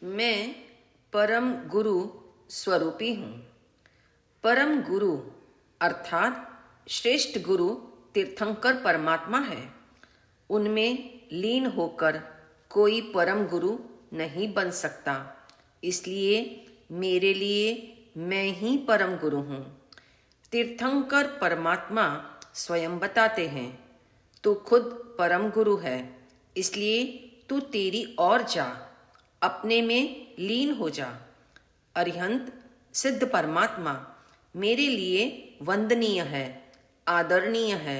मैं परम गुरु स्वरूपी हूँ। परम गुरु अर्थात श्रेष्ठ गुरु तीर्थंकर परमात्मा है। उनमें लीन होकर कोई परम गुरु नहीं बन सकता। इसलिए मेरे लिए मैं ही परम गुरु हूँ। तीर्थंकर परमात्मा स्वयं बताते हैं, तू खुद परम गुरु है, इसलिए तू तेरी ओर जा, अपने में लीन हो जा। अरिहंत सिद्ध परमात्मा मेरे लिए वंदनीय है, आदरणीय है,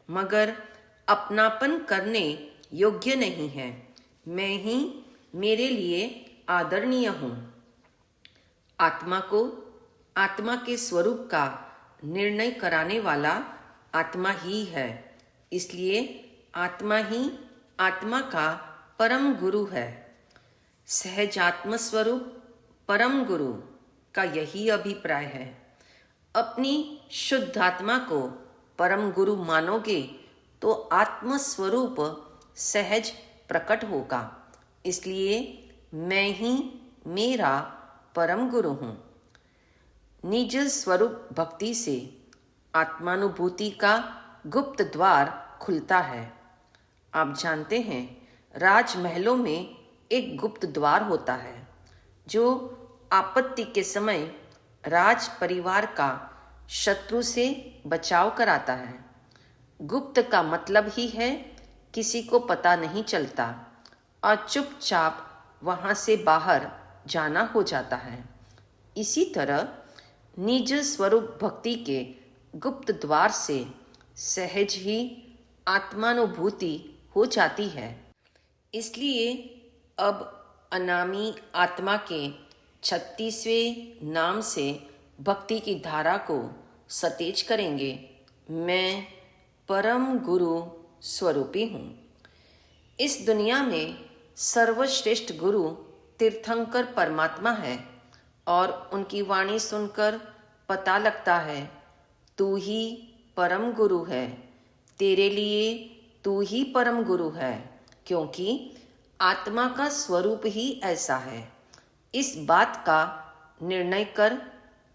मगर अपनापन करने योग्य नहीं है। मैं ही मेरे लिए आदरणीय हूँ। आत्मा को आत्मा के स्वरूप का निर्णय कराने वाला आत्मा ही है। इसलिए आत्मा ही आत्मा का परम गुरु है। सहजात्म स्वरूप परम गुरु का यही अभिप्राय है। अपनी शुद्ध आत्मा को परम गुरु मानोगे तो आत्म स्वरूप सहज प्रकट होगा। इसलिए मैं ही मेरा परम गुरु हूँ। निज स्वरूप भक्ति से आत्मानुभूति का गुप्त द्वार खुलता है। आप जानते हैं, राजमहलों में एक गुप्त द्वार होता है जो आपत्ति के समय राज परिवार का शत्रु से बचाव कराता है। गुप्त का मतलब ही है किसी को पता नहीं चलता और चुपचाप वहाँ से बाहर जाना हो जाता है। इसी तरह निज स्वरूप भक्ति के गुप्त द्वार से सहज ही आत्मानुभूति हो जाती है। इसलिए अब अनामी आत्मा के 36वें नाम से भक्ति की धारा को सतेज करेंगे। मैं परम गुरु स्वरूपी हूँ। इस दुनिया में सर्वश्रेष्ठ गुरु तीर्थंकर परमात्मा है और उनकी वाणी सुनकर पता लगता है तू ही परम गुरु है। तेरे लिए तू ही परम गुरु है, क्योंकि आत्मा का स्वरूप ही ऐसा है। इस बात का निर्णय कर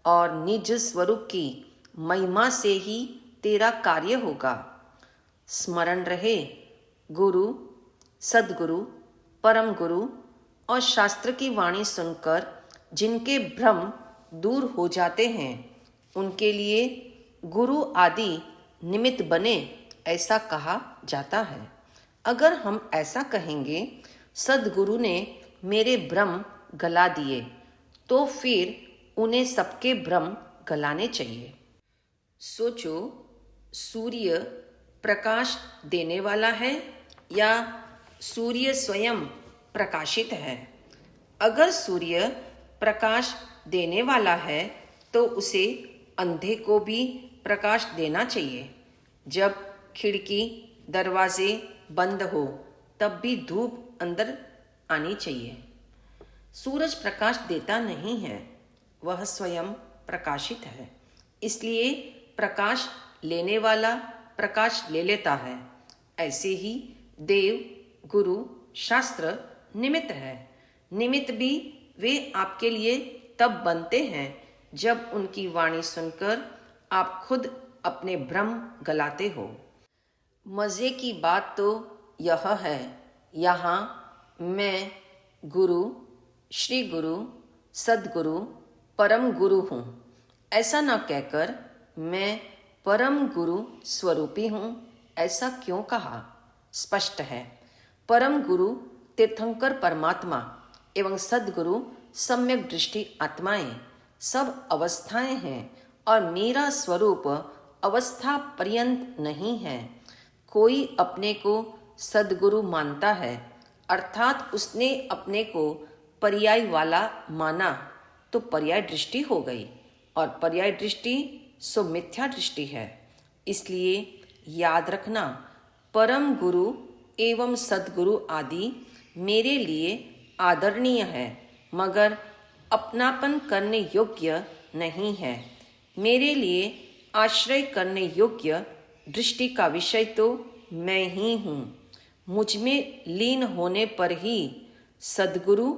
और निज स्वरूप की महिमा से ही तेरा कार्य होगा। स्मरण रहे, गुरु, सद्गुरु, परम गुरु और शास्त्र की वाणी सुनकर जिनके भ्रम दूर हो जाते हैं, उनके लिए गुरु आदि निमित्त बने, ऐसा कहा जाता है। अगर हम ऐसा कहेंगे, सद्गुरु ने मेरे भ्रम गला दिए, तो फिर उन्हें सबके भ्रम गलाने चाहिए। सोचो, सूर्य प्रकाश देने वाला है या सूर्य स्वयं प्रकाशित है? अगर सूर्य प्रकाश देने वाला है तो उसे अंधे को भी प्रकाश देना चाहिए। जब खिड़की दरवाजे बंद हो तब भी धूप अंदर आनी चाहिए। सूरज प्रकाश देता नहीं है, वह स्वयं प्रकाशित है। इसलिए प्रकाश लेने वाला प्रकाश ले लेता है। ऐसे ही देव, गुरु, शास्त्र निमित्त है। निमित्त भी वे आपके लिए तब बनते हैं जब उनकी वाणी सुनकर आप खुद अपने भ्रम गलाते हो। मज़े की बात तो यह है, यहाँ मैं गुरु, श्री गुरु, सद्गुरु, परम गुरु हूँ ऐसा न कहकर मैं परम गुरु स्वरूपी हूँ ऐसा क्यों कहा? स्पष्ट है, परम गुरु तीर्थंकर परमात्मा एवं सद्गुरु सम्यक दृष्टि आत्माएं सब अवस्थाएं हैं और मेरा स्वरूप अवस्था पर्यंत नहीं है। कोई अपने को सद्गुरु मानता है, अर्थात उसने अपने को पर्याय वाला माना, तो पर्याय दृष्टि हो गई और पर्याय दृष्टि सो मिथ्या दृष्टि है। इसलिए याद रखना, परम गुरु एवं सद्गुरु आदि मेरे लिए आदरणीय है, मगर अपनापन करने योग्य नहीं है। मेरे लिए आश्रय करने योग्य दृष्टि का विषय तो मैं ही हूँ। मुझ में लीन होने पर ही सद्गुरु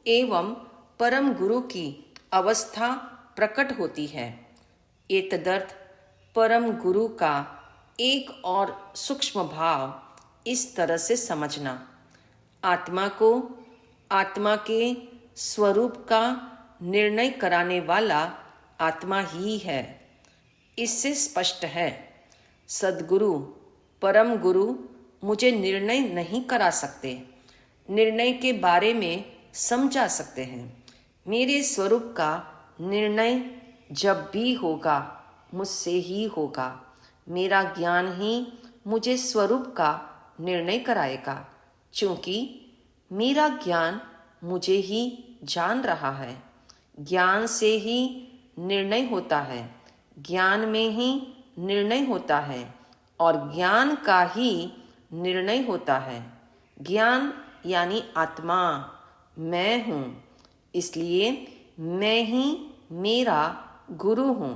एवं परम गुरु की अवस्था प्रकट होती है। एतदर्थ परम गुरु का एक और सूक्ष्म भाव इस तरह से समझना, आत्मा को आत्मा के स्वरूप का निर्णय कराने वाला आत्मा ही है। इससे स्पष्ट है, सद्गुरु परम गुरु मुझे निर्णय नहीं करा सकते, निर्णय के बारे में समझा सकते हैं। मेरे स्वरूप का निर्णय जब भी होगा मुझसे ही होगा। मेरा ज्ञान ही मुझे स्वरूप का निर्णय कराएगा, क्योंकि मेरा ज्ञान मुझे ही जान रहा है। ज्ञान से ही निर्णय होता है, ज्ञान में ही निर्णय होता है और ज्ञान का ही निर्णय होता है। ज्ञान यानी आत्मा मैं हूँ, इसलिए मैं ही मेरा गुरु हूँ,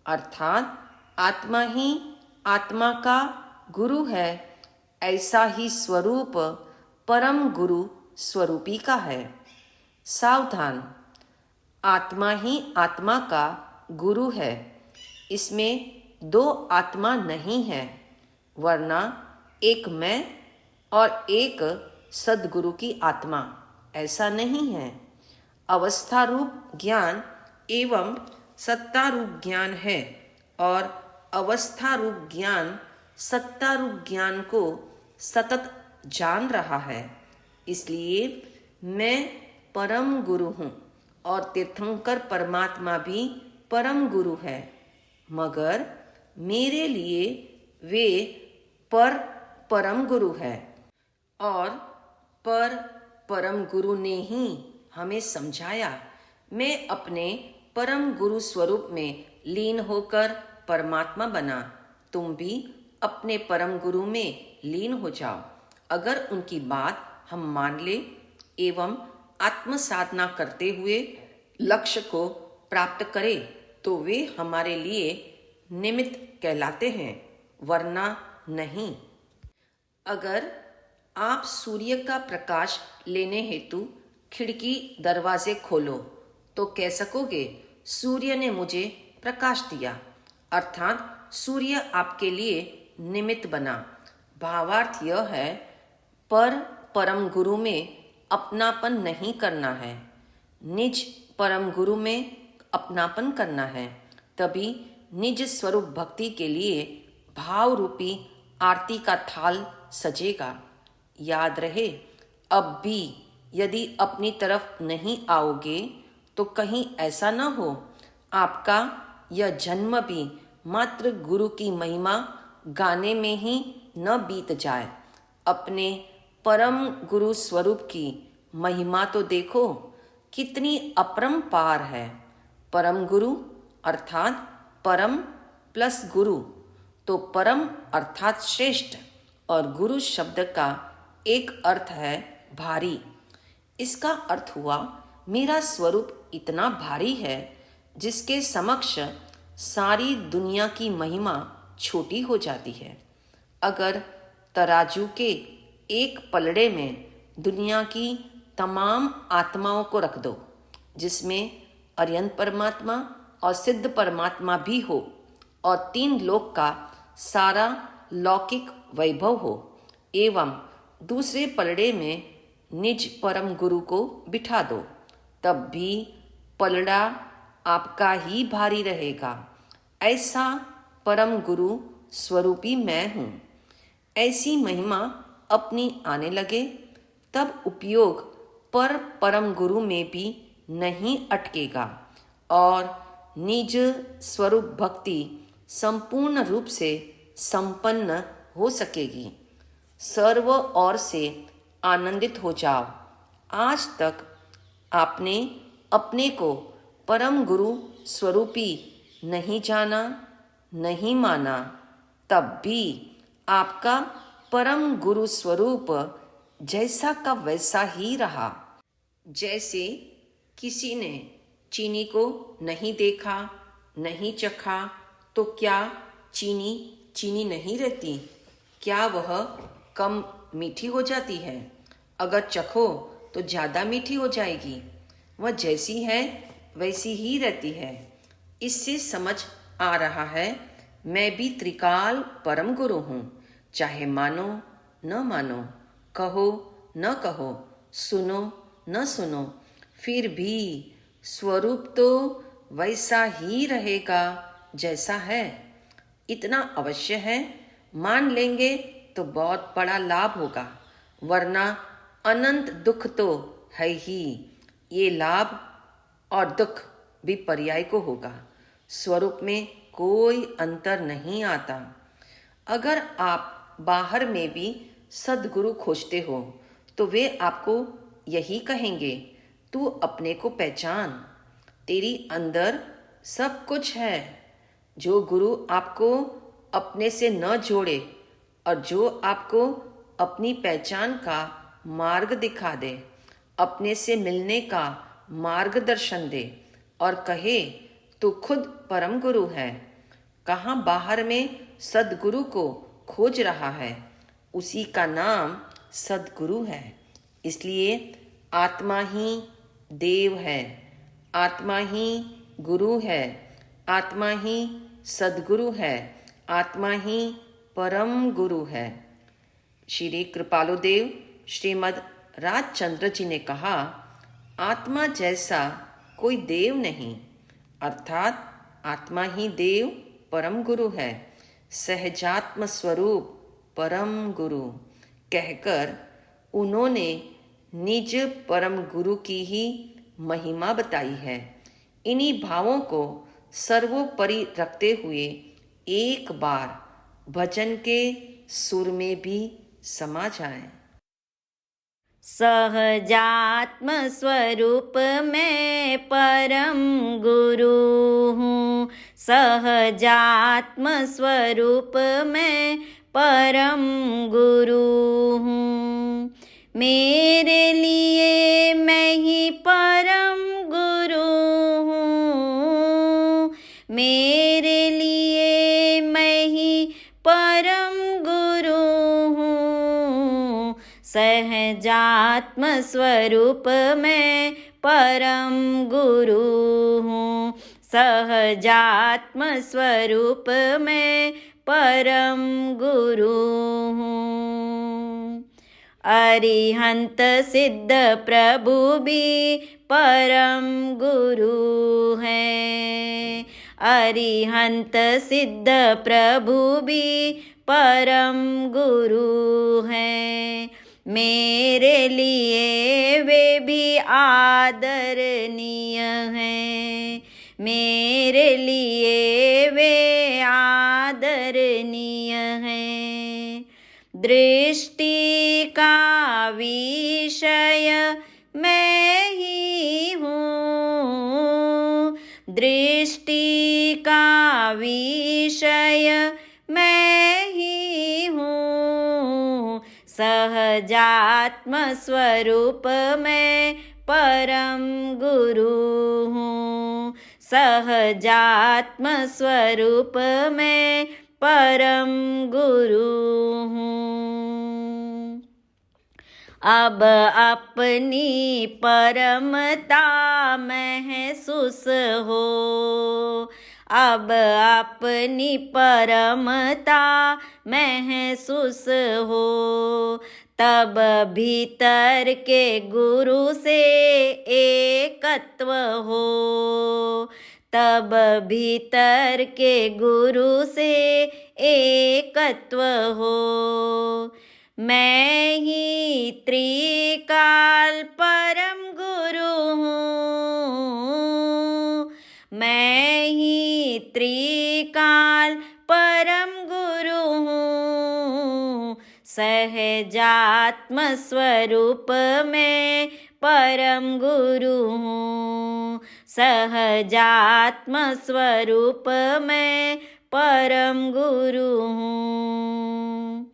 अर्थात आत्मा ही आत्मा का गुरु है। ऐसा ही स्वरूप परम गुरु स्वरूपी का है। सावधान, आत्मा ही आत्मा का गुरु है, इसमें दो आत्मा नहीं है, वरना एक मैं और एक सद्गुरु की आत्मा, ऐसा नहीं है। अवस्था रूप ज्ञान एवं सत्ता रूप ज्ञान है और अवस्था रूप ज्ञान सत्ता रूप ज्ञान को सतत जान रहा है। इसलिए मैं परम गुरु हूँ और तीर्थंकर परमात्मा भी परम गुरु है, मगर मेरे लिए वे परम गुरु है और परम गुरु ने ही हमें समझाया। मैं अपने परम गुरु स्वरूप में लीन होकर परमात्मा बना, तुम भी अपने परम गुरु में लीन हो जाओ। अगर उनकी बात हम मान ले एवं आत्म साधना करते हुए लक्ष्य को प्राप्त करें तो वे हमारे लिए निमित्त कहलाते हैं, वरना नहीं। अगर आप सूर्य का प्रकाश लेने हेतु खिड़की दरवाजे खोलो तो कह सकोगे, सूर्य ने मुझे प्रकाश दिया, अर्थात सूर्य आपके लिए निमित्त बना। भावार्थ यह है, परम गुरु में अपनापन नहीं करना है, निज परम गुरु में अपनापन करना है, तभी निज स्वरूप भक्ति के लिए भाव रूपी आरती का थाल सजेगा। याद रहे, अब भी यदि अपनी तरफ नहीं आओगे तो कहीं ऐसा न हो आपका यह जन्म भी मात्र गुरु की महिमा गाने में ही न बीत जाए। अपने परम गुरु स्वरूप की महिमा तो देखो कितनी अपरंपार है। परम गुरु अर्थात परम प्लस गुरु, तो परम अर्थात श्रेष्ठ और गुरु शब्द का एक अर्थ है भारी। इसका अर्थ हुआ, मेरा स्वरूप इतना भारी है जिसके समक्ष सारी दुनिया की महिमा छोटी हो जाती है। अगर तराजू के एक पलड़े में दुनिया की तमाम आत्माओं को रख दो, जिसमें अर्यंत परमात्मा और सिद्ध परमात्मा भी हो और तीन लोक का सारा लौकिक वैभव हो, एवं दूसरे पलड़े में निज परम गुरु को बिठा दो, तब भी पलड़ा आपका ही भारी रहेगा। ऐसा परम गुरु स्वरूपी मैं हूँ। ऐसी महिमा अपनी आने लगे तब उपयोग परम गुरु में भी नहीं अटकेगा और निज स्वरूप भक्ति संपूर्ण रूप से संपन्न हो सकेगी। सर्व ओर से आनंदित हो जाओ। आज तक आपने अपने को परम गुरु स्वरूपी नहीं जाना, नहीं माना, तब भी आपका परम गुरु स्वरूप जैसा का वैसा ही रहा। जैसे किसी ने चीनी को नहीं देखा, नहीं चखा, तो क्या चीनी चीनी नहीं रहती? क्या वह कम मीठी हो जाती है? अगर चखो तो ज़्यादा मीठी हो जाएगी। वह जैसी है वैसी ही रहती है। इससे समझ आ रहा है मैं भी त्रिकाल परम गुरु हूँ। चाहे मानो न मानो, कहो न कहो, सुनो न सुनो, फिर भी स्वरूप तो वैसा ही रहेगा जैसा है। इतना अवश्य है, मान लेंगे तो बहुत बड़ा लाभ होगा, वरना अनंत दुख तो है ही। ये लाभ और दुख भी पर्याय को होगा, स्वरूप में कोई अंतर नहीं आता। अगर आप बाहर में भी सद्गुरु खोजते हो तो वे आपको यही कहेंगे, तू अपने को पहचान, तेरी अंदर सब कुछ है। जो गुरु आपको अपने से न जोड़े और जो आपको अपनी पहचान का मार्ग दिखा दे, अपने से मिलने का मार्गदर्शन दे और कहे तू खुद परम गुरु है, कहाँ बाहर में सद्गुरु को खोज रहा है, उसी का नाम सद्गुरु है। इसलिए आत्मा ही देव है, आत्मा ही गुरु है, आत्मा ही सद्गुरु है, आत्मा ही परम गुरु है। श्री कृपालु देव श्रीमद् राजचंद्र जी ने कहा, आत्मा जैसा कोई देव नहीं, अर्थात आत्मा ही देव परम गुरु है। सहजात्म स्वरूप परम गुरु कहकर उन्होंने निज परम गुरु की ही महिमा बताई है। इन्हीं भावों को सर्वोपरि रखते हुए एक बार भजन के सुर में भी समा जाएं। सहजात्म स्वरूप मैं परम गुरु हूँ, सहजात्म स्वरूप मैं परम गुरु हूँ। मेरे लिए मैं ही परम गुरु हूँ, मेरे लिए मैं ही परम गुरु हूँ। सहजात्म स्वरूप मैं परम गुरु हूँ, सहजात्म स्वरूप मैं परम गुरु हूँ। अरिहंत सिद्ध प्रभु भी परम गुरु हैं, अरिहंत सिद्ध प्रभु भी परम गुरु हैं। मेरे लिए वे भी आदरणीय हैं, मेरे लिए वे आदरणीय हैं। दृष्टि का विषय मैं ही हूँ, दृष्टि का विषय मैं ही हूँ। सहजात्म स्वरूप मैं परम गुरु हूँ, सहजात्म स्वरूप मैं परम गुरु हूँ। अब अपनी परमता महसूस हो, अब अपनी परमता महसूस हो, तब भीतर के गुरु से एकत्व हो, तब भीतर के गुरु से एकत्व हो। मैं ही त्रिकाल परम गुरु हूँ, मैं ही त्रिकाल परम गुरु हूँ। सहजात्म स्वरूप मैं परम गुरु हूँ, सहजात्म स्वरूप मैं परम गुरु हूँ।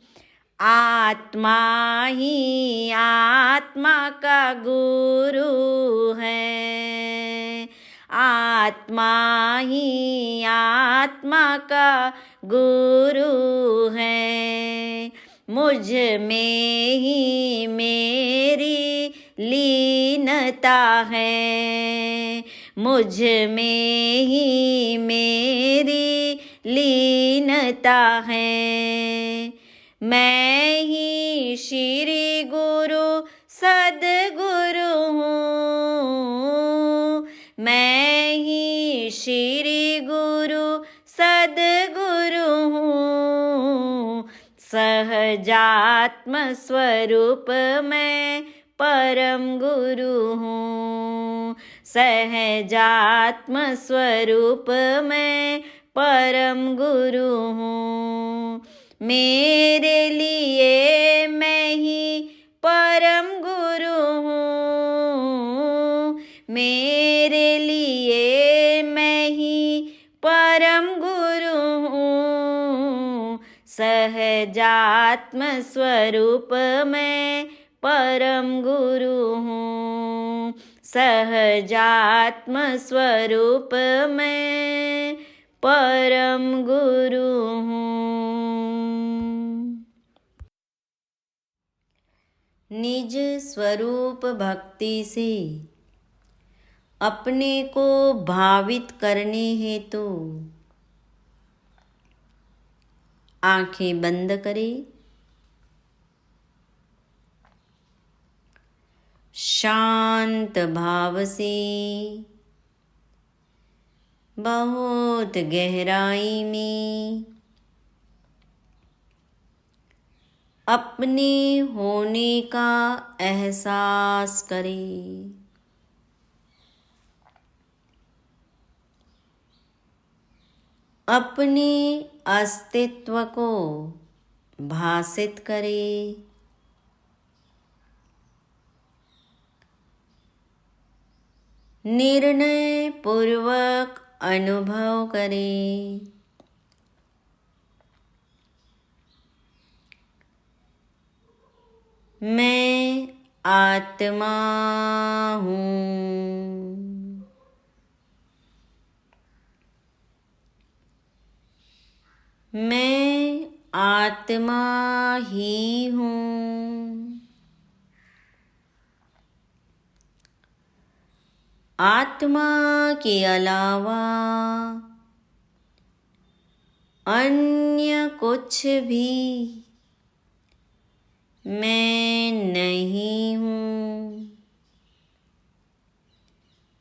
आत्मा ही आत्मा का गुरु है, आत्मा ही आत्मा का गुरु है। मुझ में ही मेरी लीनता है, मुझ में ही मेरी लीनता है। मैं ही श्री गुरु सद्गुरु हूँ, मैं ही श्री गुरु सद्गुरु हूँ। सहजात्म स्वरूप मैं परम गुरु हूँ, सहजात्म स्वरूप मैं परम गुरु हूँ। मेरे लिए मैं ही परम गुरु हूँ, मेरे लिए मैं ही परम गुरु हूँ। सहजात्म स्वरूप मैं परम गुरु हूँ, सहजात्म स्वरूप मैं परम गुरु हूँ। निज स्वरूप भक्ति से अपने को भावित करने हेतु आंखें बंद करें, शांत भाव से बहुत गहराई में अपने होने का एहसास करें। अपने अस्तित्व को भासित करें। निर्णय पूर्वक अनुभव करें। मैं आत्मा हूँ, मैं आत्मा ही हूँ। आत्मा के अलावा अन्य कुछ भी मैं नहीं हूँ।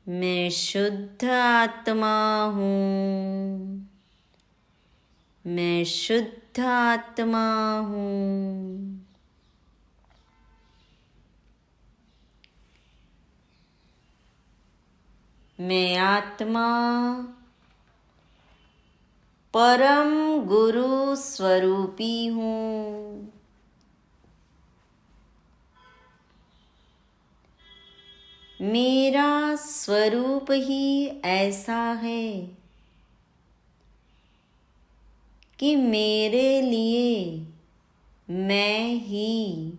मैं शुद्ध आत्मा हूँ, मैं शुद्ध आत्मा हूँ। मैं आत्मा परम गुरु स्वरूपी हूँ। मेरा स्वरूप ही ऐसा है कि मेरे लिए मैं ही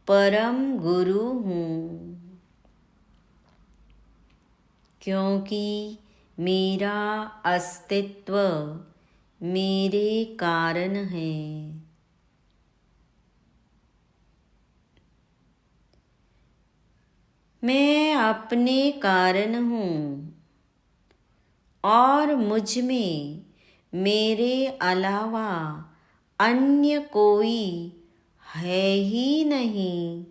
परम गुरु हूँ, क्योंकि मेरा अस्तित्व मेरे कारण है। मैं अपने कारण हूँ और मुझ में मेरे अलावा अन्य कोई है ही नहीं,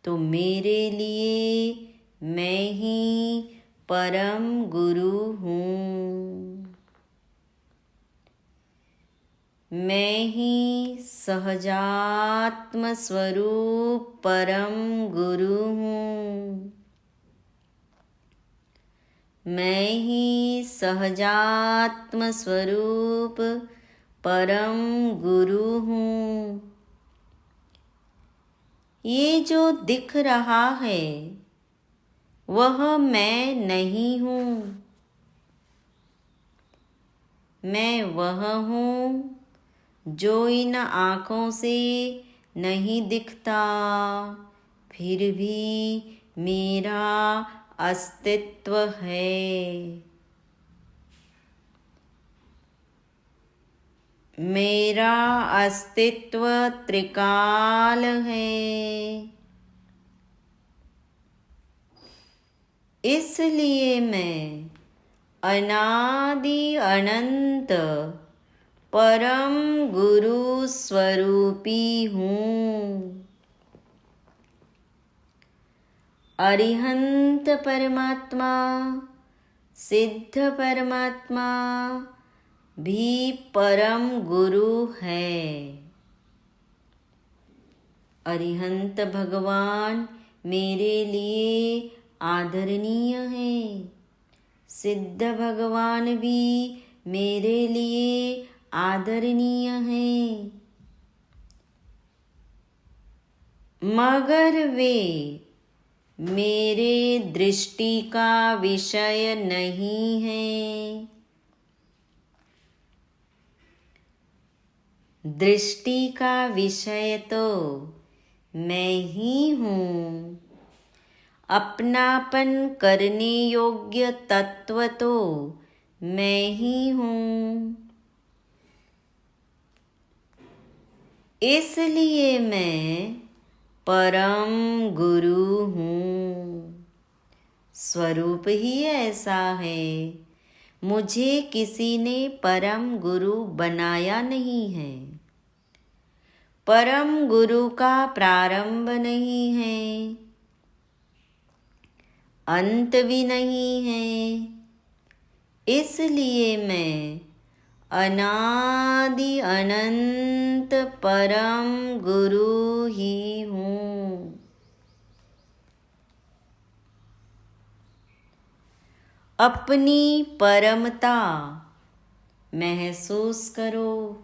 तो मेरे लिए मैं ही परम गुरु हूँ। मैं ही सहजात्म स्वरूप परम गुरु हूँ। मैं ही सहजात्म स्वरूप परम गुरु हूँ। ये जो दिख रहा है वह मैं नहीं हूँ। मैं वह हूँ जो इन आँखों से नहीं दिखता, फिर भी मेरा अस्तित्व है। मेरा अस्तित्व त्रिकाल है। इसलिए मैं अनादि अनंत परम गुरु स्वरूपी हूँ। अरिहंत परमात्मा, सिद्ध परमात्मा भी परम गुरु है। अरिहंत भगवान मेरे लिए आदरणीय हैं। सिद्ध भगवान भी मेरे लिए आदरणीय हैं, मगर वे मेरे दृष्टि का विषय नहीं हैं। दृष्टि का विषय तो मैं ही हूँ। अपनापन करने योग्य तत्व तो मैं ही हूँ। इसलिए मैं परम गुरु हूँ। स्वरूप ही ऐसा है। मुझे किसी ने परम गुरु बनाया नहीं है। परम गुरु का प्रारंभ नहीं है, अंत भी नहीं है। इसलिए मैं अनादि अनंत परम गुरु ही हूँ। अपनी परमता महसूस करो।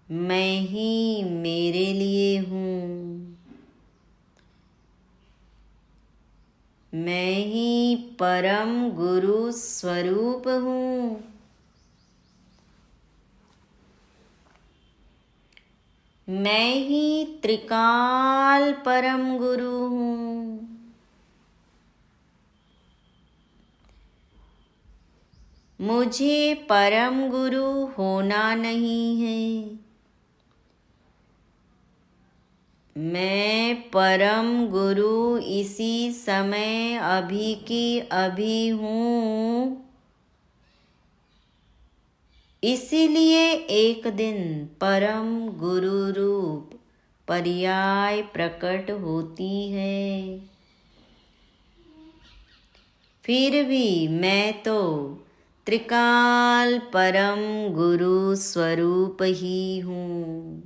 मैं ही मेरे लिए हूँ। मैं ही परम गुरु स्वरूप हूँ। मैं ही त्रिकाल परम गुरु हूँ। मुझे परम गुरु होना नहीं है। मैं परम गुरु इसी समय अभी की अभी हूँ। इसीलिए एक दिन परम गुरु रूप पर्याय प्रकट होती है। फिर भी मैं तो त्रिकाल परम गुरु स्वरूप ही हूँ।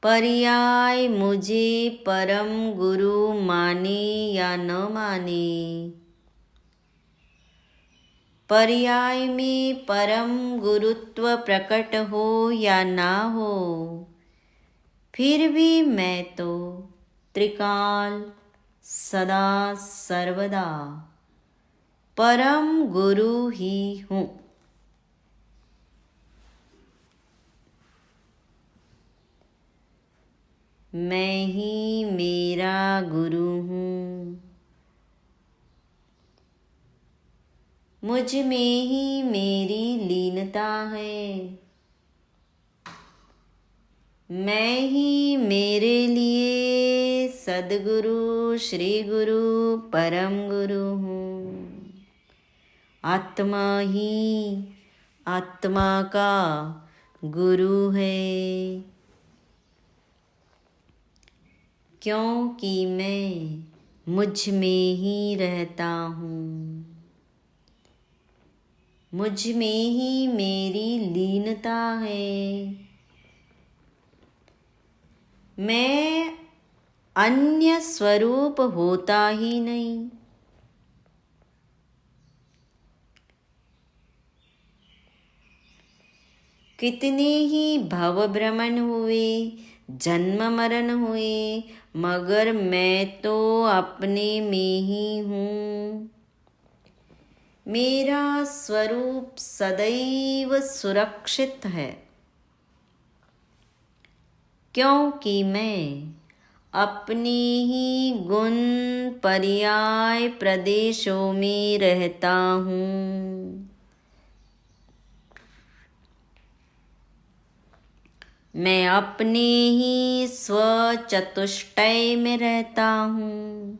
पर्याय मुझे परम गुरु माने या न माने, पर्याय में परम गुरुत्व प्रकट हो या ना हो, फिर भी मैं तो त्रिकाल सदा सर्वदा परम गुरु ही हूँ। मैं ही मेरा गुरु हूँ। मुझ में ही मेरी लीनता है। मैं ही मेरे लिए सद्गुरु श्री गुरु परम गुरु हूँ। आत्मा ही आत्मा का गुरु है, क्योंकि मैं मुझ में ही रहता हूँ। मुझ में ही मेरी लीनता है। मैं अन्य स्वरूप होता ही नहीं। कितने ही भव भ्रमण हुए, जन्म मरण हुए, मगर मैं तो अपने में ही हूँ। मेरा स्वरूप सदैव सुरक्षित है, क्योंकि मैं अपने ही गुण पर्याय प्रदेशों में रहता हूँ। मैं अपने ही स्वचतुष्टय में रहता हूँ।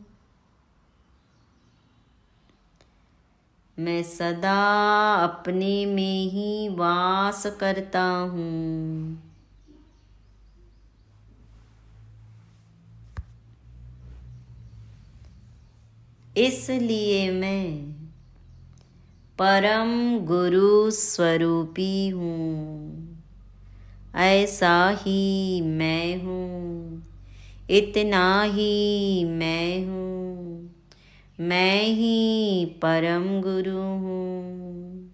मैं सदा अपने में ही वास करता हूँ। इसलिए मैं परम गुरु स्वरूपी हूँ। ऐसा ही मैं हूँ, इतना ही मैं हूँ। मैं ही परम गुरु हूँ।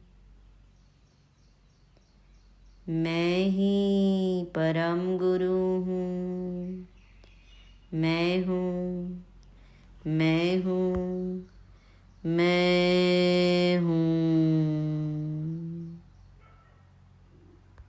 मैं ही परम गुरु हूँ। मैं हूँ, मैं हूँ, मैं